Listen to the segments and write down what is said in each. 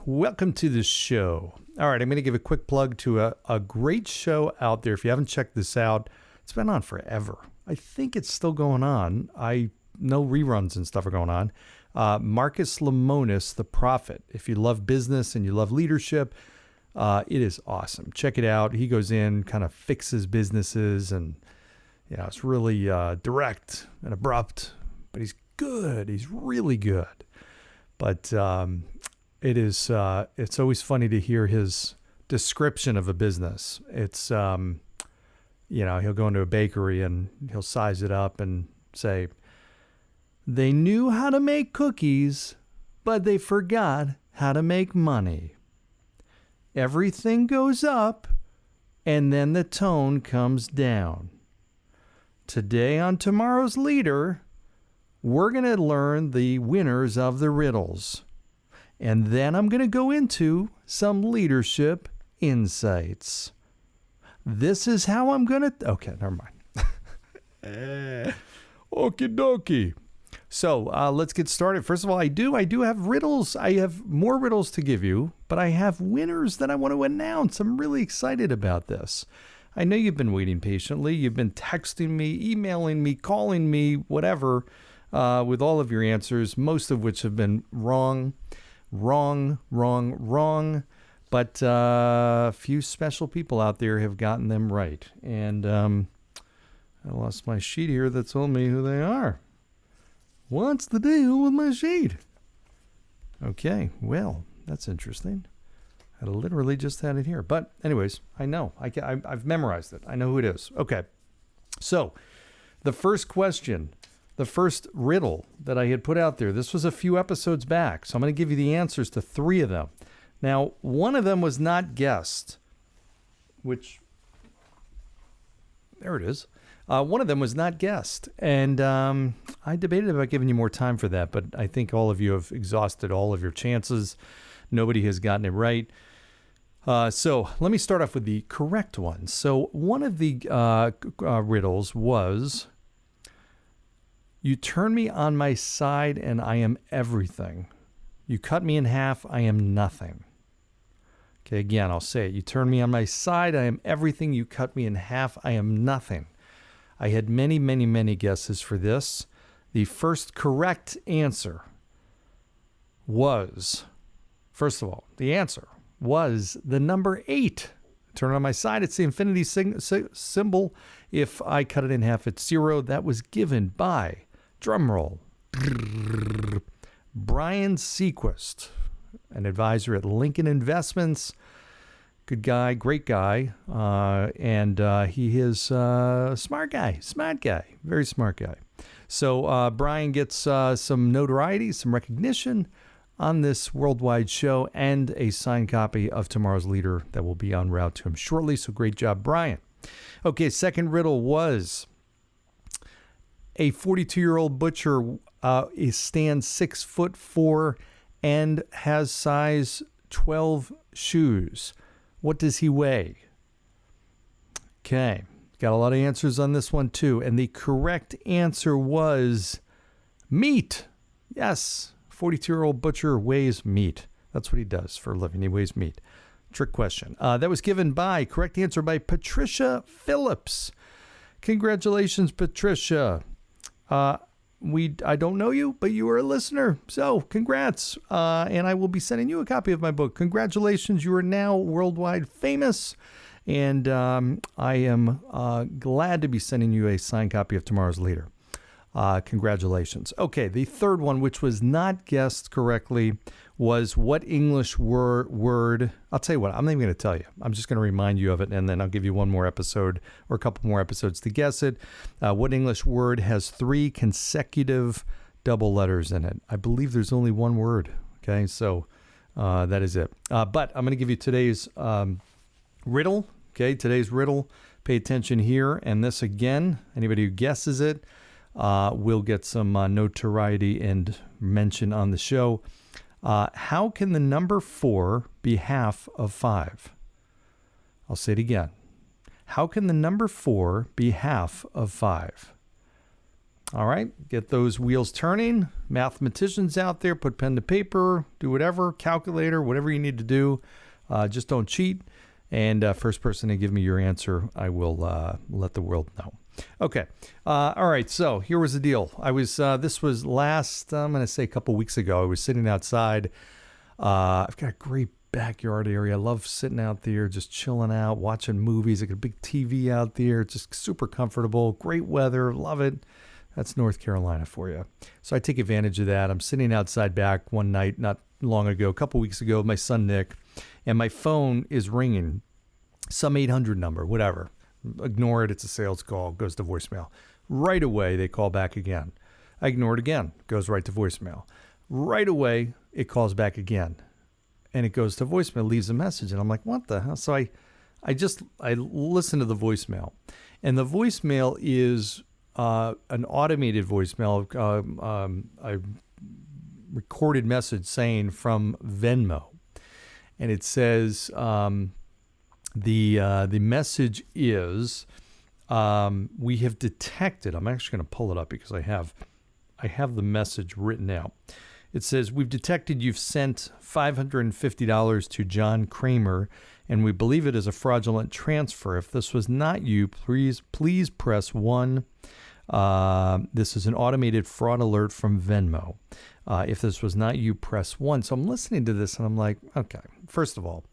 welcome to the show. All right, I'm going to give a quick plug to a great show out there. If you haven't checked this out, it's been on forever. I think it's still going on. I know reruns and stuff are going on. Marcus Lemonis, The Prophet. If you love business and you love leadership, it is awesome. Check it out. He goes in, kind of fixes businesses, and it's really direct and abrupt, but he's good. He's really good. But it's always funny to hear his description of a business. It's, he'll go into a bakery and he'll size it up and say, they knew how to make cookies, but they forgot how to make money. Everything goes up and then the tone comes down. Today on Tomorrow's Leader, we're going to learn the winners of the riddles. And then I'm going to go into some leadership insights. This is how I'm going to... Okay, never mind. Okie dokie. So let's get started. First of all, I do have riddles. I have more riddles to give you, but I have winners that I want to announce. I'm really excited about this. I know you've been waiting patiently. You've been texting me, emailing me, calling me, whatever, with all of your answers, most of which have been wrong. But a few special people out there have gotten them right. And I lost my sheet here that told me who they are. What's the deal with my sheet? Okay, well, that's interesting. I literally just had it here. But anyways, I know. I've memorized it. I know who it is. Okay, so the first question, the first riddle that I had put out there, this was a few episodes back. So I'm going to give you the answers to 3 of them. Now, one of them was not guessed, which, there it is. One of them was not guessed. And I debated about giving you more time for that, but I think all of you have exhausted all of your chances. Nobody has gotten it right. So let me start off with the correct one. So one of the riddles was, you turn me on my side and I am everything. You cut me in half, I am nothing. Okay, again, I'll say it. You turn me on my side, I am everything. You cut me in half, I am nothing. I had many guesses for this. The first correct answer was, first of all, the answer was the number 8. Turn it on my side, it's the infinity symbol. If I cut it in half, it's 0. That was given by, drumroll, Brian Sequist, an advisor at Lincoln Investments. Good guy, great guy, and he is a smart guy, very smart guy. So Brian gets some notoriety, some recognition on this worldwide show, and a signed copy of Tomorrow's Leader that will be en route to him shortly. So great job, Brian. Okay, second riddle was, a 42-year-old butcher stands 6'4" and has size 12 shoes. What does he weigh? Okay, got a lot of answers on this one too. And the correct answer was meat. Yes, 42-year-old butcher weighs meat. That's what he does for a living. He weighs meat. Trick question. That was given by, correct answer by Patricia Phillips. Congratulations, Patricia. I don't know you, but you are a listener. So congrats. And I will be sending you a copy of my book. Congratulations. You are now worldwide famous. And I am glad to be sending you a signed copy of Tomorrow's Leader. Congratulations. Okay, the third one, which was not guessed correctly, was what English word. I'll tell you what, I'm not even going to tell you. I'm just going to remind you of it, and then I'll give you one more episode or a couple more episodes to guess it. What English word has 3 consecutive double letters in it? I believe there's only one word. Okay, so that is it. But I'm going to give you today's riddle. Okay, today's riddle. Pay attention here. And this again, anybody who guesses it will get some notoriety and mention on the show. How can the number 4 be half of 5? I'll say it again. How can the number 4 be half of 5? All right, get those wheels turning. Mathematicians out there, put pen to paper, do whatever, calculator, whatever you need to do. Just don't cheat. And first person to give me your answer, I will let the world know. Okay. All right. So here was the deal. This was last, I'm going to say a couple weeks ago. I was sitting outside. I've got a great backyard area. I love sitting out there, just chilling out, watching movies. I got a big TV out there. It's just super comfortable. Great weather. Love it. That's North Carolina for you. So I take advantage of that. I'm sitting outside back one night, not long ago, a couple weeks ago, with my son, Nick, and my phone is ringing. Some 800 number, whatever. Ignore it. It's a sales call. Goes to voicemail. Right away, they call back again. I ignore it again. Goes right to voicemail. Right away, it calls back again. And it goes to voicemail, leaves a message. And I'm like, what the hell? So I listen to the voicemail. And the voicemail is an automated voicemail, a recorded message saying from Venmo. And it says, the message is, we have detected, I'm actually going to pull it up because I have the message written out. It says, we've detected you've sent $550 to John Kramer, and we believe it is a fraudulent transfer. If this was not you, please press 1. This is an automated fraud alert from Venmo. If this was not you, press 1. So I'm listening to this and I'm like, okay, first of all,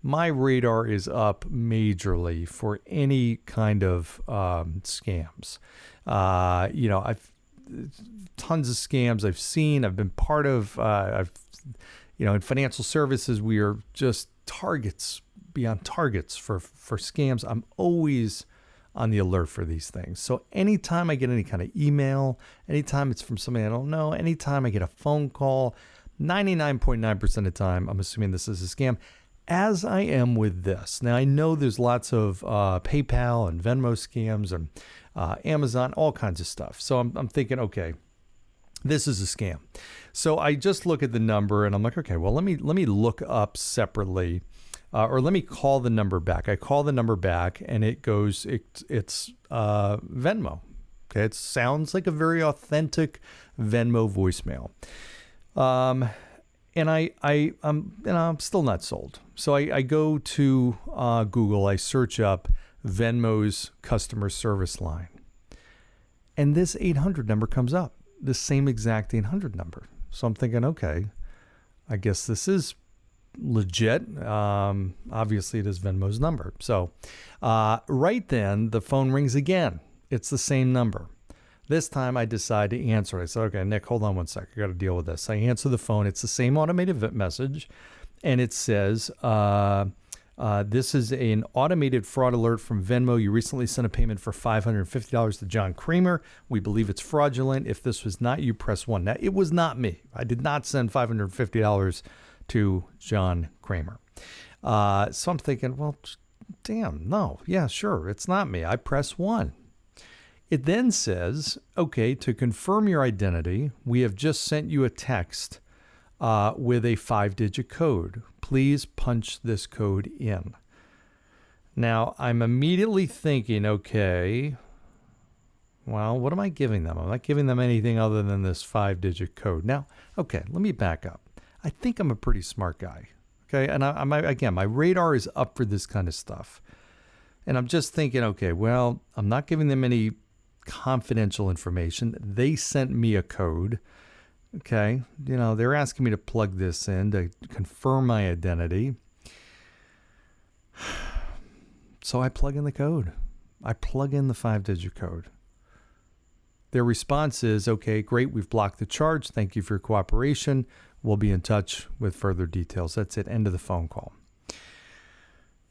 my radar is up majorly for any kind of scams. I've tons of scams I've seen. I've been part of. In financial services, we are just targets beyond targets for scams. I'm always on the alert for these things. So anytime I get any kind of email, anytime it's from somebody I don't know, anytime I get a phone call, 99.9% of the time, I'm assuming this is a scam, as I am with this. Now, I know there's lots of PayPal and Venmo scams and Amazon, all kinds of stuff. So I'm thinking, okay, this is a scam. So I just look at the number and I'm like, okay, well, let me look up separately. Or let me call the number back. I call the number back and it goes, it's Venmo. Okay, it sounds like a very authentic Venmo voicemail. And I'm still not sold. So I go to Google, I search up Venmo's customer service line. And this 800 number comes up, the same exact 800 number. So I'm thinking, okay, I guess this is legit. Obviously it is Venmo's number. So right then the phone rings again. It's the same number. This time I decide to answer it. I said, okay, Nick, hold on one sec. I got to deal with this. I answer the phone. It's the same automated message. And it says, this is an automated fraud alert from Venmo. You recently sent a payment for $550 to John Kramer. We believe it's fraudulent. If this was not you, press 1. Now, it was not me. I did not send $550 to John Kramer. So I'm thinking, well, damn, no. Yeah, sure. It's not me. I press 1. It then says, okay, to confirm your identity, we have just sent you a text with a 5-digit code. Please punch this code in. Now, I'm immediately thinking, okay, well, what am I giving them? I'm not giving them anything other than this 5-digit code. Now, okay, let me back up. I think I'm a pretty smart guy, okay? And again, my radar is up for this kind of stuff. And I'm just thinking, okay, well, I'm not giving them any confidential information. They sent me a code. Okay. They're asking me to plug this in to confirm my identity. So I plug in the code. I plug in the 5-digit code. Their response is, okay, great. We've blocked the charge. Thank you for your cooperation. We'll be in touch with further didetails. That's it. End of the phone call.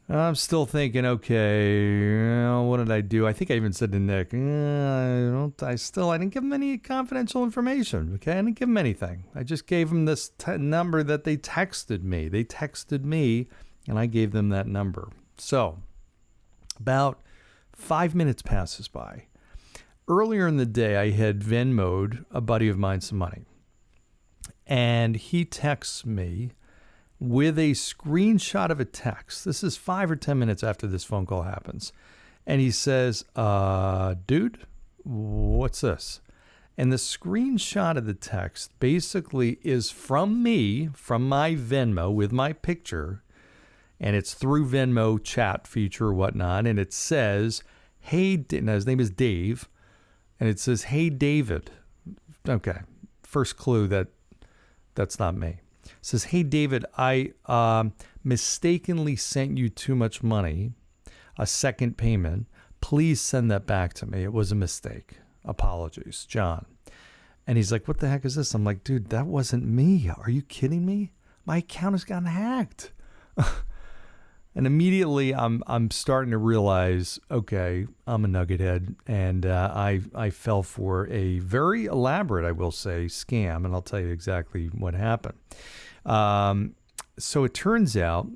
I'm still thinking, okay, what did I do? I think I even said to Nick, I didn't give him any confidential information. Okay, I didn't give him anything. I just gave him this number that they texted me. They texted me, and I gave them that number. So, about 5 minutes passes by. Earlier in the day, I had Venmo'd a buddy of mine some money, and he texts me with a screenshot of a text. This is 5 or 10 minutes after this phone call happens. And he says, dude, what's this? And the screenshot of the text basically is from me, from my Venmo with my picture, and it's through Venmo chat feature or whatnot, and it says, hey, now his name is Dave, and it says, hey, David. Okay, first clue that that's not me. It says, hey, David, I mistakenly sent you too much money, a second payment. Please send that back to me. It was a mistake. Apologies, John. And he's like, what the heck is this? I'm like, dude, that wasn't me. Are you kidding me? My account has gotten hacked. And immediately I'm starting to realize, okay, I'm a nugget head. And I fell for a very elaborate, I will say, scam. And I'll tell you exactly what happened. So it turns out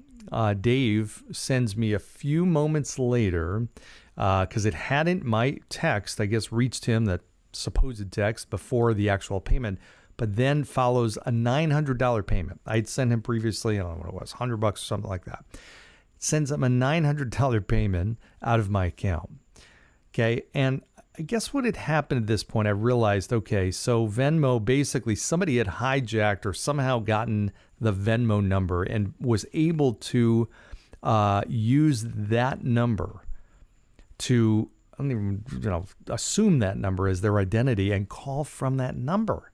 Dave sends me a few moments later, because it hadn't, my text, I guess, reached him, that supposed text, before the actual payment, but then follows a $900 payment. I'd sent him previously, I don't know what it was, $100 or something like that. Sends him a $900 payment out of my account. Okay, and I guess what had happened at this point, I realized, okay, so Venmo, basically somebody had hijacked or somehow gotten the Venmo number and was able to use that number to, I don't even, assume that number as their identity and call from that number,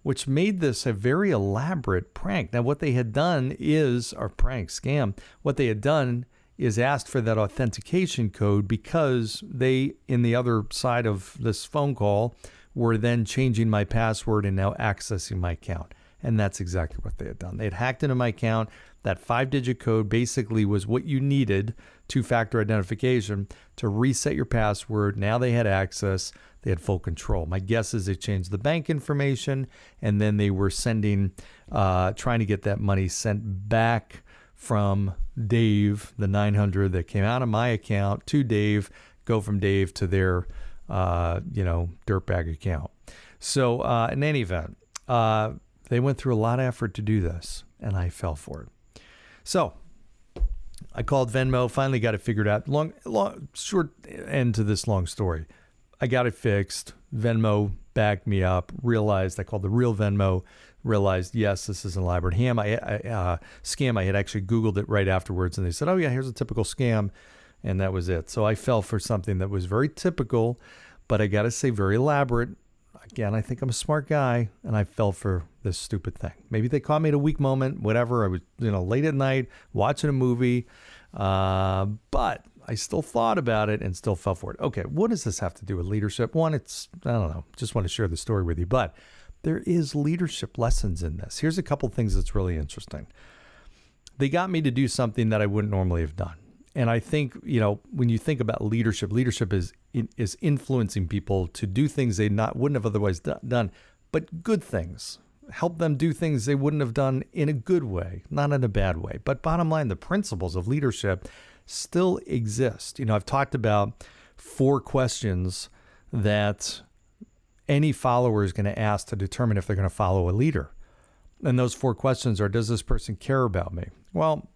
which made this a very elaborate prank. Now, what they had done is, or prank, scam, what they had done is asked for that authentication code because they, in the other side of this phone call, were then changing my password and now accessing my account. And that's exactly what they had done. They had hacked into my account. That 5-digit code basically was what you needed, two-factor identification, to reset your password. Now they had access. They had full control. My guess is they changed the bank information, and then they were sending, trying to get that money sent back from Dave, the 900 that came out of my account, to Dave, go from Dave to their, dirtbag account. So in any event, they went through a lot of effort to do this, and I fell for it. So I called Venmo, finally got it figured out. Short end to this long story. I got it fixed. Venmo backed me up, realized, I called the real Venmo, realized, yes, this is an elaborate scam. I had actually Googled it right afterwards, and they said, oh, yeah, here's a typical scam, and that was it. So I fell for something that was very typical, but I got to say very elaborate. Again, I think I'm a smart guy, and I fell for this stupid thing. Maybe they caught me at a weak moment, whatever. I was, late at night watching a movie, but I still thought about it and still fell for it. Okay, what does this have to do with leadership? One, I don't know, just want to share the story with you, but there is leadership lessons in this. Here's a couple things that's really interesting. They got me to do something that I wouldn't normally have done. And I think, when you think about leadership is influencing people to do things they wouldn't have otherwise done, but good things. Help them do things they wouldn't have done in a good way, not in a bad way. But bottom line, the principles of leadership still exist. I've talked about 4 questions that any follower is going to ask to determine if they're going to follow a leader. And those 4 questions are, does this person care about me? Well,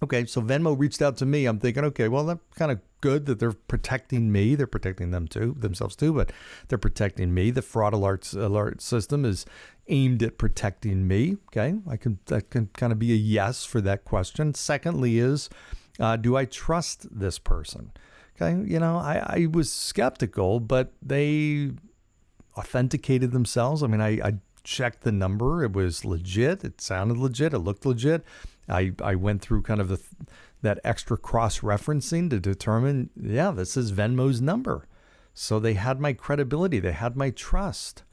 okay, so Venmo reached out to me. I'm thinking, okay, well, that's kind of good that they're protecting me. They're protecting themselves too, but they're protecting me. The fraud alert system is aimed at protecting me. Okay, that can kind of be a yes for that question. Secondly is, do I trust this person? Okay, I was skeptical, but they authenticated themselves. I mean, I checked the number. It was legit. It sounded legit. It looked legit. I went through kind of that extra cross-referencing to determine, yeah, this is Venmo's number. So they had my credibility. They had my trust.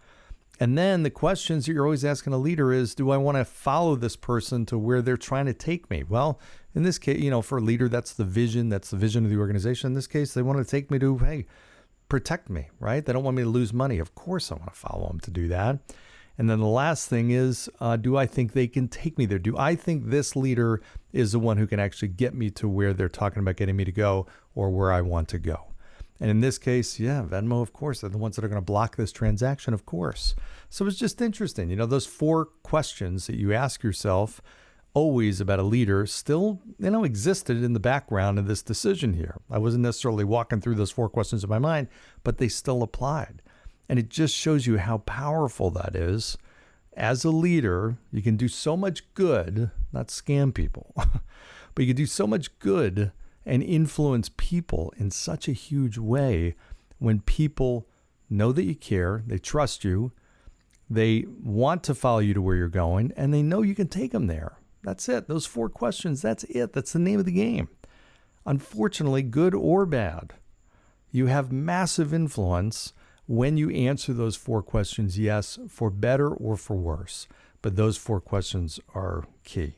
And then the questions that you're always asking a leader is, do I want to follow this person to where they're trying to take me? Well, in this case, for a leader, that's the vision. That's the vision of the organization. In this case, they want to take me to, hey, protect me, right? They don't want me to lose money. Of course I want to follow them to do that. And then the last thing is, do I think they can take me there? Do I think this leader is the one who can actually get me to where they're talking about getting me to go or where I want to go? And in this case, yeah, Venmo, of course, they're the ones that are going to block this transaction, of course. So it's just interesting. Those 4 questions that you ask yourself always about a leader still, existed in the background of this decision here. I wasn't necessarily walking through those 4 questions in my mind, but they still applied. And it just shows you how powerful that is. As a leader, you can do so much good, not scam people, but you can do so much good and influence people in such a huge way when people know that you care, they trust you, they want to follow you to where you're going, and they know you can take them there. That's it. Those 4 questions, that's it. That's the name of the game. Unfortunately, good or bad, you have massive influence when you answer those 4 questions, yes, for better or for worse. But those 4 questions are key.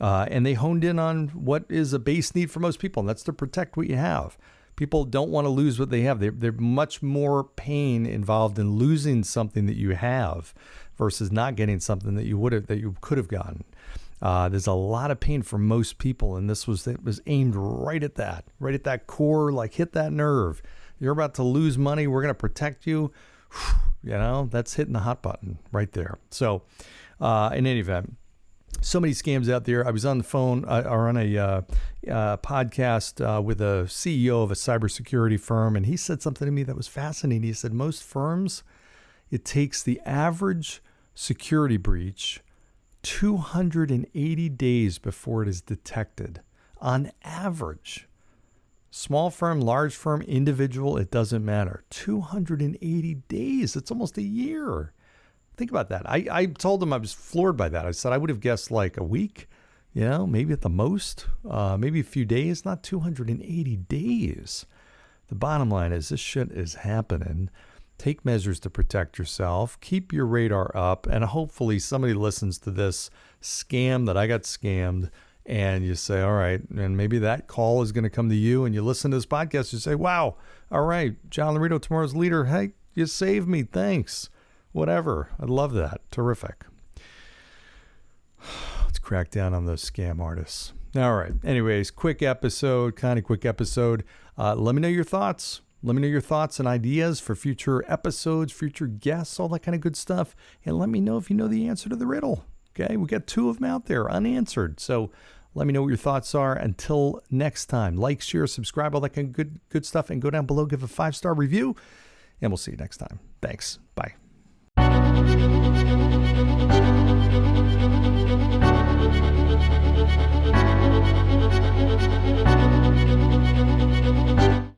And they honed in on what is a base need for most people, and that's to protect what you have. People don't want to lose what they have. They're much more pain involved in losing something that you have versus not getting something that you could have gotten. There's a lot of pain for most people, and it was aimed right at that core, like hit that nerve. You're about to lose money. We're going to protect you. That's hitting the hot button right there. So in any event, so many scams out there. I was on the phone or on a podcast with a CEO of a cybersecurity firm, and he said something to me that was fascinating. He said, most firms, it takes the average security breach 280 days before it is detected. On average. Small firm, large firm, individual, it doesn't matter. 280 days. It's almost a year. Think about that. I told him I was floored by that. I said I would have guessed like a week, maybe at the most, maybe a few days, not 280 days. The bottom line is this shit is happening. Take measures to protect yourself. Keep your radar up. And hopefully somebody listens to this scam that I got scammed. And you say, all right, and maybe that call is going to come to you, and you listen to this podcast, you say, wow, all right, John Laurito, tomorrow's leader, hey, you saved me, thanks, whatever. I love that. Terrific. Let's crack down on those scam artists. All right, anyways, quick episode. Let me know your thoughts. Let me know your thoughts and ideas for future episodes, future guests, all that kind of good stuff. And let me know if you know the answer to the riddle. Okay, we got 2 of them out there unanswered. So let me know what your thoughts are. Until next time, like, share, subscribe, all that kind of good stuff. And go down below, give a 5-star review. And we'll see you next time. Thanks. Bye.